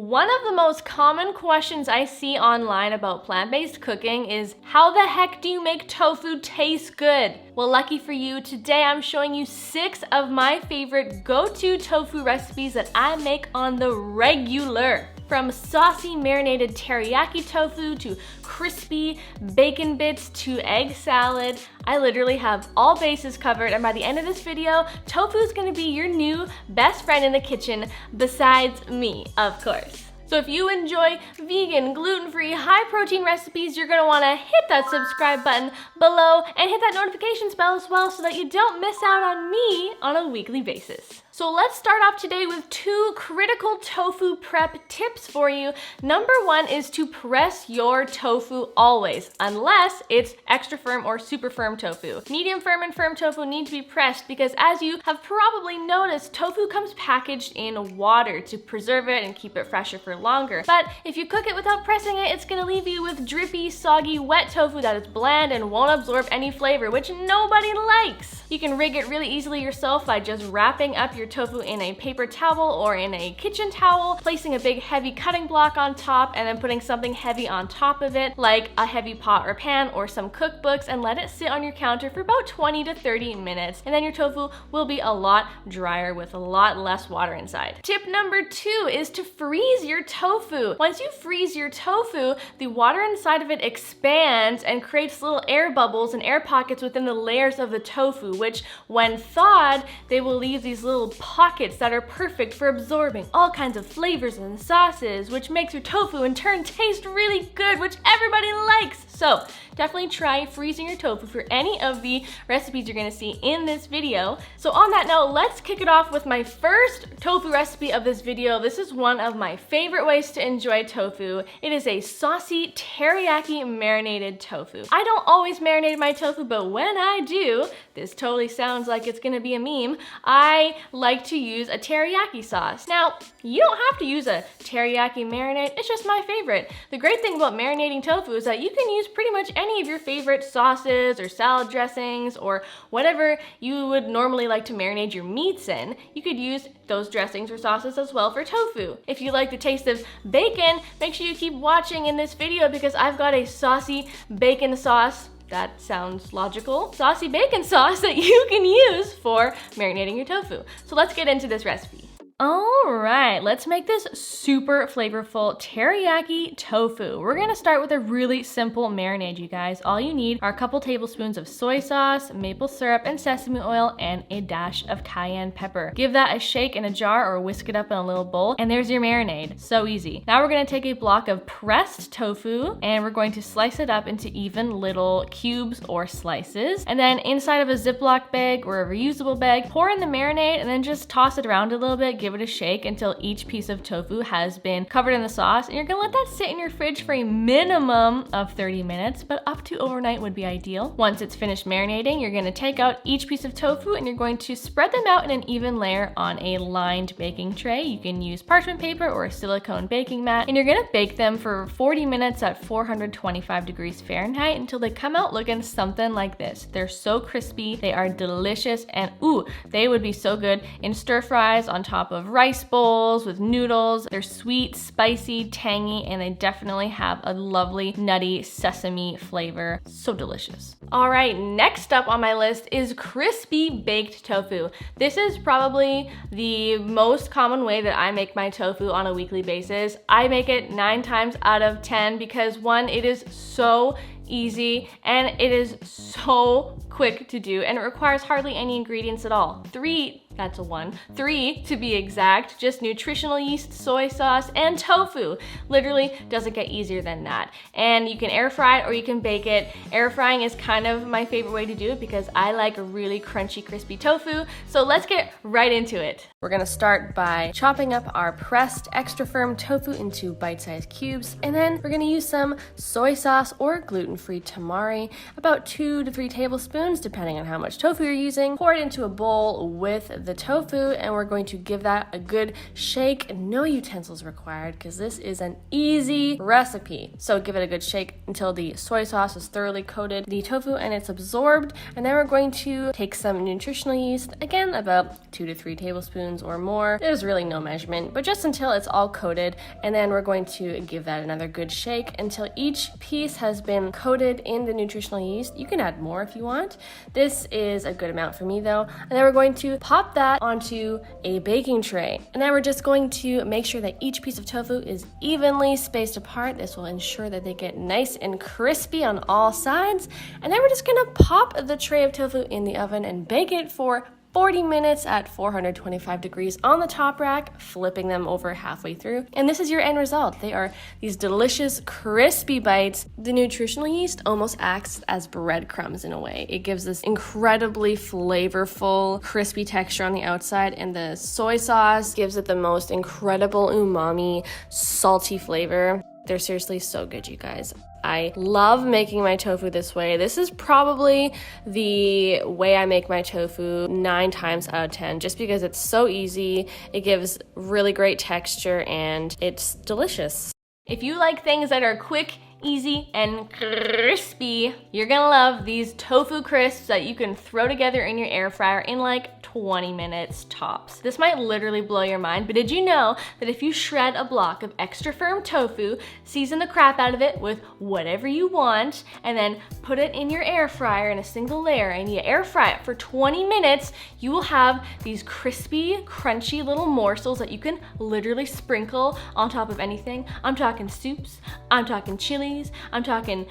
One of the most common questions I see online about plant-based cooking is, how the heck do you make tofu taste good? Well, lucky for you, today I'm showing you 6 of my favorite go-to tofu recipes that I make on the regular. From saucy marinated teriyaki tofu to crispy bacon bits to egg salad, I literally have all bases covered, and by the end of this video, tofu is gonna be your new best friend in the kitchen, besides me, of course. So if you enjoy vegan, gluten-free, high-protein recipes, you're gonna wanna hit that subscribe button below and hit that notifications bell as well so that you don't miss out on me on a weekly basis. So let's start off today with 2 critical tofu prep tips for you. Number 1 is to press your tofu always, unless it's extra firm or super firm tofu. Medium firm and firm tofu need to be pressed because, as you have probably noticed, tofu comes packaged in water to preserve it and keep it fresher for longer. But if you cook it without pressing it, it's gonna leave you with drippy, soggy, wet tofu that is bland and won't absorb any flavor, which nobody likes. You can rig it really easily yourself by just wrapping up your tofu in a paper towel or in a kitchen towel, placing a big heavy cutting block on top, and then putting something heavy on top of it, like a heavy pot or pan or some cookbooks, and let it sit on your counter for about 20 to 30 minutes. And then your tofu will be a lot drier with a lot less water inside. Tip number 2 is to freeze your tofu. Once you freeze your tofu, the water inside of it expands and creates little air bubbles and air pockets within the layers of the tofu, which when thawed, they will leave these little pockets that are perfect for absorbing all kinds of flavors and sauces, which makes your tofu in turn taste really good, which everybody likes. So definitely try freezing your tofu for any of the recipes you're gonna see in this video. So on that note, let's kick it off with my first tofu recipe of this video. This is one of my favorite ways to enjoy tofu. It is a saucy teriyaki marinated tofu. I don't always marinate my tofu, but when I do, this totally sounds like it's gonna be a meme, I like to use a teriyaki sauce. Now, you don't have to use a teriyaki marinade, it's just my favorite. The great thing about marinating tofu is that you can use pretty much any of your favorite sauces or salad dressings or whatever you would normally like to marinate your meats in. You could use those dressings or sauces as well for tofu. If you like the taste of bacon, make sure you keep watching in this video because I've got a saucy bacon sauce. That sounds logical. Saucy bacon sauce that you can use for marinating your tofu. So let's get into this recipe. All right, let's make this super flavorful teriyaki tofu. We're gonna start with a really simple marinade, you guys. All you need are a couple tablespoons of soy sauce, maple syrup, and sesame oil, and a dash of cayenne pepper. Give that a shake in a jar or whisk it up in a little bowl, and there's your marinade. So easy. Now we're gonna take a block of pressed tofu, and we're going to slice it up into even little cubes or slices. And then inside of a Ziploc bag or a reusable bag, pour in the marinade, and then just toss it around a little bit. Give it a shake until each piece of tofu has been covered in the sauce, and you're gonna let that sit in your fridge for a minimum of 30 minutes, but up to overnight would be ideal. Once it's finished marinating, you're gonna take out each piece of tofu and you're going to spread them out in an even layer on a lined baking tray. You can use parchment paper or a silicone baking mat, and you're gonna bake them for 40 minutes at 425 degrees Fahrenheit until they come out looking something like this. They're so crispy, they are delicious, and ooh, they would be so good in stir fries on top of rice bowls with noodles. They're sweet, spicy, tangy, and they definitely have a lovely nutty sesame flavor. So delicious. All right, next up on my list is crispy baked tofu. This is probably the most common way that I make my tofu on a weekly basis. I make it 9 times out of 10 because 1, it is so easy and it is so quick to do, and it requires hardly any ingredients at all. 3, that's a 1. 3 to be exact, just nutritional yeast, soy sauce, and tofu. Literally doesn't get easier than that. And you can air fry it or you can bake it. Air frying is kind of my favorite way to do it because I like a really crunchy, crispy tofu. So let's get right into it. We're gonna start by chopping up our pressed, extra firm tofu into bite-sized cubes, and then we're gonna use some soy sauce or gluten-free tamari, about 2 to 3 tablespoons, depending on how much tofu you're using. Pour it into a bowl with the tofu and we're going to give that a good shake. No utensils required because this is an easy recipe. So give it a good shake until the soy sauce is thoroughly coated the tofu and it's absorbed. And then we're going to take some nutritional yeast, again about 2 to 3 tablespoons or more. There's really no measurement, but just until it's all coated. And then we're going to give that another good shake until each piece has been coated in the nutritional yeast. You can add more if you want. This is a good amount for me though. And then we're going to pop that onto a baking tray. And then we're just going to make sure that each piece of tofu is evenly spaced apart. This will ensure that they get nice and crispy on all sides. And then we're just gonna pop the tray of tofu in the oven and bake it for 40 minutes at 425 degrees on the top rack, flipping them over halfway through. And this is your end result. They are these delicious, crispy bites. The nutritional yeast almost acts as breadcrumbs in a way. It gives this incredibly flavorful, crispy texture on the outside, and the soy sauce gives it the most incredible umami, salty flavor. They're seriously so good, you guys. I love making my tofu this way. This is probably the way I make my tofu 9 times out of 10, just because it's so easy, it gives really great texture, and it's delicious. If you like things that are quick, easy, and crispy, you're gonna love these tofu crisps that you can throw together in your air fryer in like 20 minutes tops. This might literally blow your mind, but did you know that if you shred a block of extra firm tofu, season the crap out of it with whatever you want, and then put it in your air fryer in a single layer, and you air fry it for 20 minutes, you will have these crispy, crunchy little morsels that you can literally sprinkle on top of anything. I'm talking soups, I'm talking chilies, I'm talking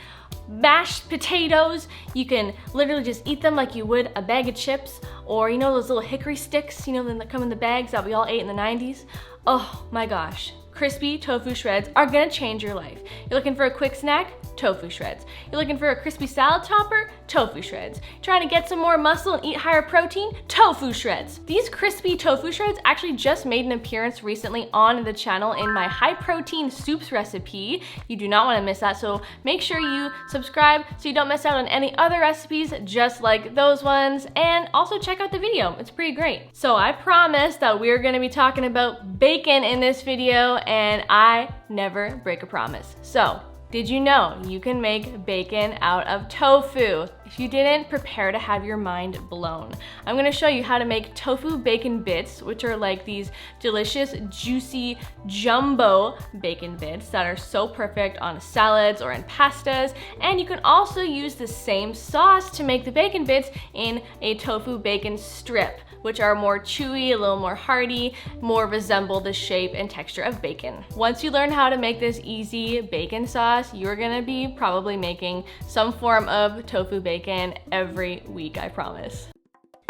mashed potatoes. You can literally just eat them like you would a bag of chips, or you know those little hickory sticks, you know, that come in the bags that we all ate in the 90s. Oh my gosh. Crispy tofu shreds are gonna change your life. You're looking for a quick snack? Tofu shreds. You're looking for a crispy salad topper? Tofu shreds. Trying to get some more muscle and eat higher protein? Tofu shreds. These crispy tofu shreds actually just made an appearance recently on the channel in my high protein soups recipe. You do not want to miss that, so make sure you subscribe so you don't miss out on any other recipes just like those ones, and also check out the video. It's pretty great. So I promise that we're going to be talking about bacon in this video, and I never break a promise. So did you know you can make bacon out of tofu? If you didn't, prepare to have your mind blown. I'm gonna show you how to make tofu bacon bits, which are like these delicious, juicy, jumbo bacon bits that are so perfect on salads or in pastas. And you can also use the same sauce to make the bacon bits in a tofu bacon strip, which are more chewy, a little more hearty, more resemble the shape and texture of bacon. Once you learn how to make this easy bacon sauce, you're gonna be probably making some form of tofu bacon every week, I promise.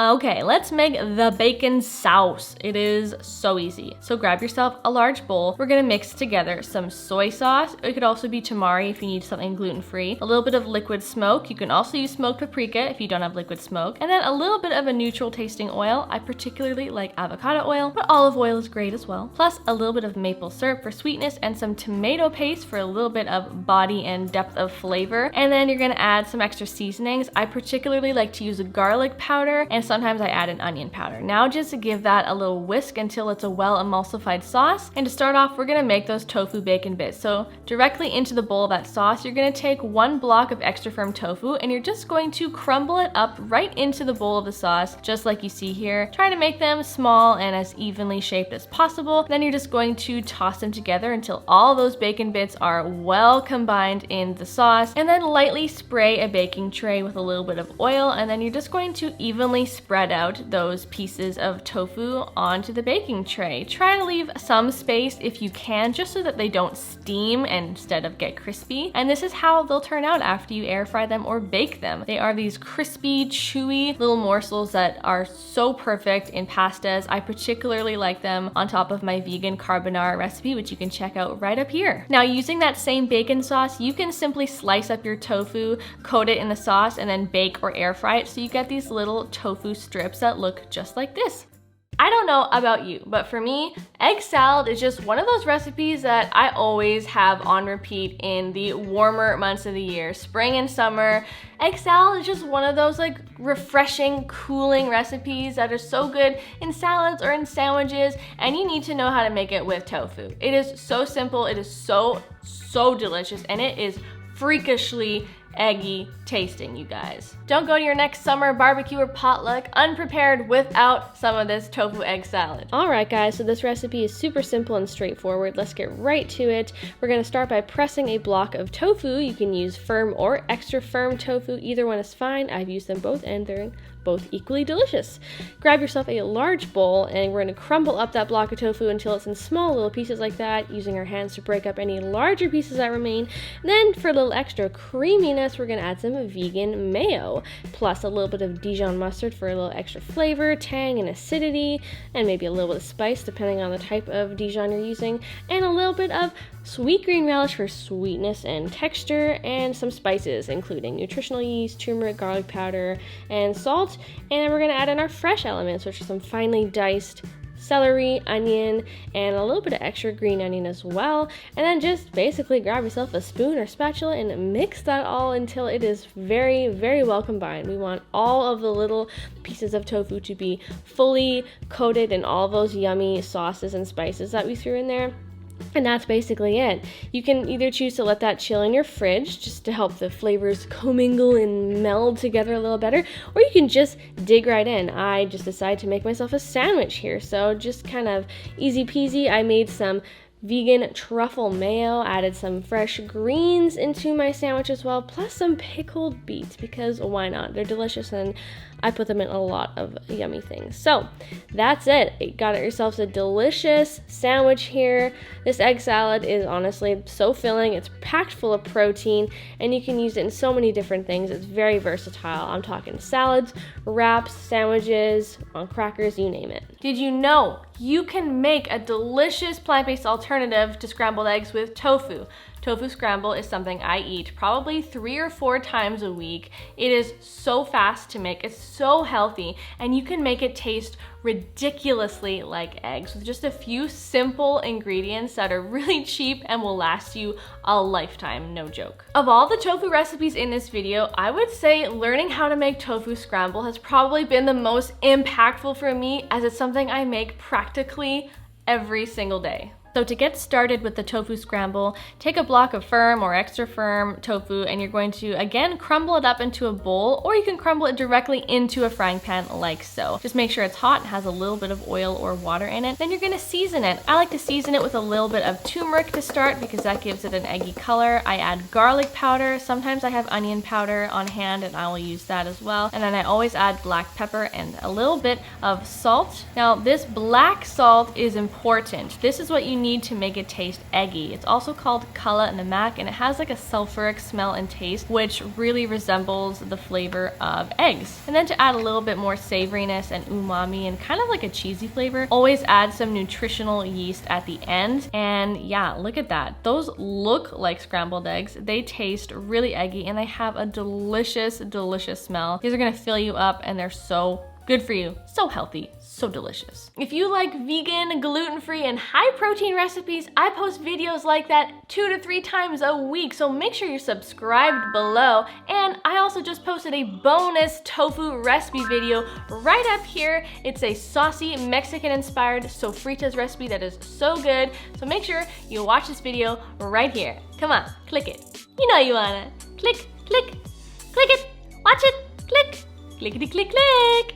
Okay, let's make the bacon sauce. It is so easy. So grab yourself a large bowl. We're gonna mix together some soy sauce. It could also be tamari if you need something gluten-free. A little bit of liquid smoke. You can also use smoked paprika if you don't have liquid smoke. And then a little bit of a neutral tasting oil. I particularly like avocado oil, but olive oil is great as well. Plus a little bit of maple syrup for sweetness and some tomato paste for a little bit of body and depth of flavor. And then you're gonna add some extra seasonings. I particularly like to use a garlic powder, and sometimes I add an onion powder. Now just to give that a little whisk until it's a well emulsified sauce. And to start off, we're gonna make those tofu bacon bits. So directly into the bowl of that sauce, you're gonna take 1 block of extra firm tofu and you're just going to crumble it up right into the bowl of the sauce, just like you see here. Try to make them small and as evenly shaped as possible. Then you're just going to toss them together until all those bacon bits are well combined in the sauce, and then lightly spray a baking tray with a little bit of oil, and then you're just going to evenly spread out those pieces of tofu onto the baking tray. Try to leave some space if you can, just so that they don't steam instead of get crispy. And this is how they'll turn out after you air fry them or bake them. They are these crispy, chewy little morsels that are so perfect in pastas. I particularly like them on top of my vegan carbonara recipe, which you can check out right up here. Now, using that same bacon sauce, you can simply slice up your tofu, coat it in the sauce, and then bake or air fry it, so you get these little tofu strips that look just like this. I don't know about you, but for me, egg salad is just one of those recipes that I always have on repeat in the warmer months of the year. Spring and summer, egg salad is just one of those like refreshing, cooling recipes that are so good in salads or in sandwiches, and you need to know how to make it with tofu. It is so simple, it is so delicious, and it is freakishly eggy tasting, you guys. Don't go to your next summer barbecue or potluck unprepared without some of this tofu egg salad. All right, guys, so this recipe is super simple and straightforward. Let's get right to it. We're gonna start by pressing a block of tofu. You can use firm or extra firm tofu. Either one is fine. I've used them both and they're both equally delicious. Grab yourself a large bowl and we're gonna crumble up that block of tofu until it's in small little pieces like that, using our hands to break up any larger pieces that remain. And then for a little extra creaminess, we're gonna add some vegan mayo, plus a little bit of Dijon mustard for a little extra flavor, tang, and acidity, and maybe a little bit of spice depending on the type of Dijon you're using, and a little bit of sweet green relish for sweetness and texture, and some spices including nutritional yeast, turmeric, garlic powder, and salt. And then we're gonna add in our fresh elements, which are some finely diced celery, onion, and a little bit of extra green onion as well. And then just basically grab yourself a spoon or spatula and mix that all until it is very well combined. We want all of the little pieces of tofu to be fully coated in all those yummy sauces and spices that we threw in there. And that's basically it. You can either choose to let that chill in your fridge just to help the flavors commingle and meld together a little better, or you can just dig right in. I just decided to make myself a sandwich here, so just kind of easy peasy. I made some vegan truffle mayo, added some fresh greens into my sandwich as well, plus some pickled beets, because why not? They're delicious and I put them in a lot of yummy things. So that's it. You got yourselves a delicious sandwich here. This egg salad is honestly so filling. It's packed full of protein and you can use it in so many different things. It's very versatile. I'm talking salads, wraps, sandwiches, on crackers, you name it. Did you know you can make a delicious plant-based alternative to scrambled eggs with tofu? Tofu scramble is something I eat probably 3 or 4 times a week. It is so fast to make, it's so healthy, and you can make it taste ridiculously like eggs with just a few simple ingredients that are really cheap and will last you a lifetime, no joke. Of all the tofu recipes in this video, I would say learning how to make tofu scramble has probably been the most impactful for me, as it's something I make practically every single day. So to get started with the tofu scramble, take a block of firm or extra firm tofu and you're going to, again, crumble it up into a bowl, or you can crumble it directly into a frying pan like so. Just make sure it's hot and has a little bit of oil or water in it. Then you're gonna season it. I like to season it with a little bit of turmeric to start because that gives it an eggy color. I add garlic powder. Sometimes I have onion powder on hand and I will use that as well. And then I always add black pepper and a little bit of salt. Now this black salt is important. This is what you need to make it taste eggy. It's also called kala namak, and it has like a sulfuric smell and taste which really resembles the flavor of eggs. And then to add a little bit more savoriness and umami and kind of like a cheesy flavor, always add some nutritional yeast at the end. And yeah, look at that. Those look like scrambled eggs. They taste really eggy and they have a delicious smell. These are gonna fill you up and they're so good for you, so healthy, so delicious. If you like vegan, gluten-free, and high-protein recipes, I post videos like that 2 to 3 times a week, so make sure you're subscribed below. And I also just posted a bonus tofu recipe video right up here. It's a saucy, Mexican-inspired sofritas recipe that is so good, so make sure you watch this video right here. Come on, click it. You know you wanna. Click, click, click it, watch it, click, clickety-click, click.